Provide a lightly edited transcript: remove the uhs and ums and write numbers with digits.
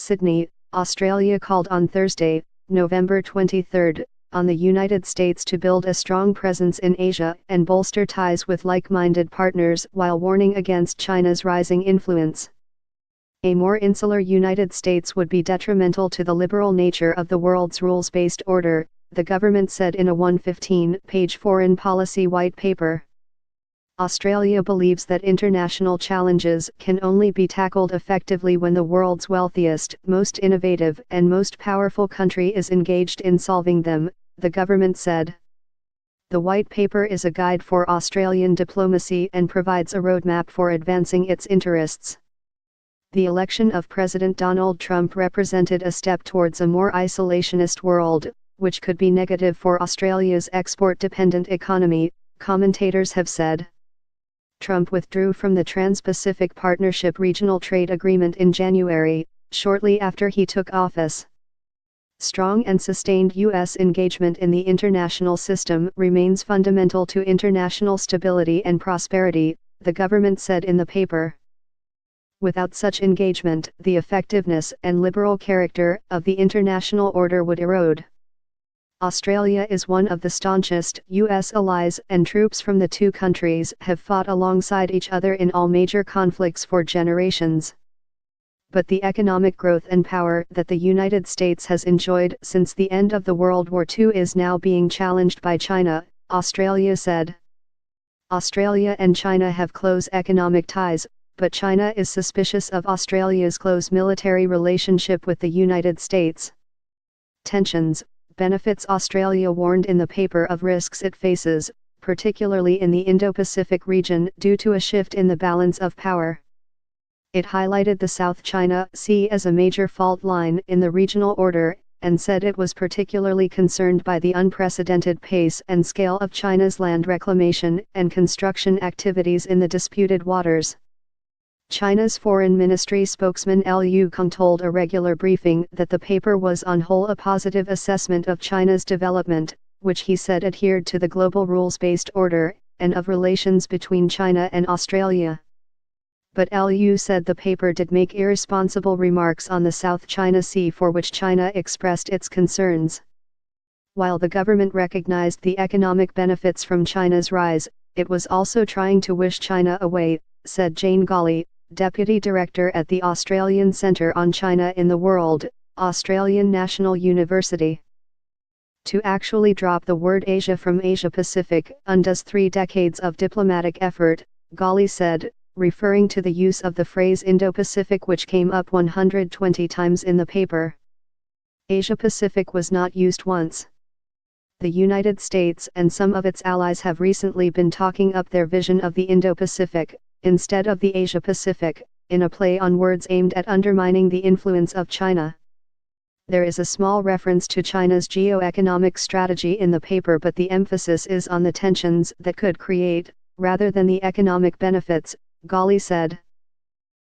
Sydney, Australia called on Thursday, November 23, on the United States to build a strong presence in Asia and bolster ties with like-minded partners while warning against China's rising influence. A more insular United States would be detrimental to the liberal nature of the world's rules-based order, the government said in a 115-page foreign policy white paper. Australia believes that international challenges can only be tackled effectively when the world's wealthiest, most innovative and most powerful country is engaged in solving them, the government said. The white paper is a guide for Australian diplomacy and provides a roadmap for advancing its interests. The election of President Donald Trump represented a step towards a more isolationist world, which could be negative for Australia's export-dependent economy, commentators have said. Trump withdrew from the Trans-Pacific Partnership Regional Trade Agreement in January, shortly after he took office. Strong and sustained U.S. engagement in the international system remains fundamental to international stability and prosperity, the government said in the paper. Without such engagement, the effectiveness and liberal character of the international order would erode. Australia is one of the staunchest U.S. allies, and troops from the two countries have fought alongside each other in all major conflicts for generations. But the economic growth and power that the United States has enjoyed since the end of the World War II is now being challenged by China, Australia said. Australia and China have close economic ties, but China is suspicious of Australia's close military relationship with the United States. Tensions benefits Australia warned in the paper of risks it faces, particularly in the Indo-Pacific region due to a shift in the balance of power. It highlighted the South China Sea as a major fault line in the regional order, and said it was particularly concerned by the unprecedented pace and scale of China's land reclamation and construction activities in the disputed waters. China's Foreign Ministry spokesman Liu Kang told a regular briefing that the paper was on whole a positive assessment of China's development, which he said adhered to the global rules-based order, and of relations between China and Australia. But Liu said the paper did make irresponsible remarks on the South China Sea for which China expressed its concerns. While the government recognized the economic benefits from China's rise, it was also trying to wish China away, said Jane Gawley, Deputy Director at the Australian Centre on China in the World, Australian National University. To actually drop the word Asia from Asia-Pacific undoes 3 decades of diplomatic effort, Gawley said, referring to the use of the phrase Indo-Pacific which came up 120 times in the paper. Asia-Pacific was not used once. The United States and some of its allies have recently been talking up their vision of the Indo-Pacific, instead of the Asia-Pacific, in a play on words aimed at undermining the influence of China. There is a small reference to China's geo-economic strategy in the paper, but the emphasis is on the tensions that could create, rather than the economic benefits, Gawley said.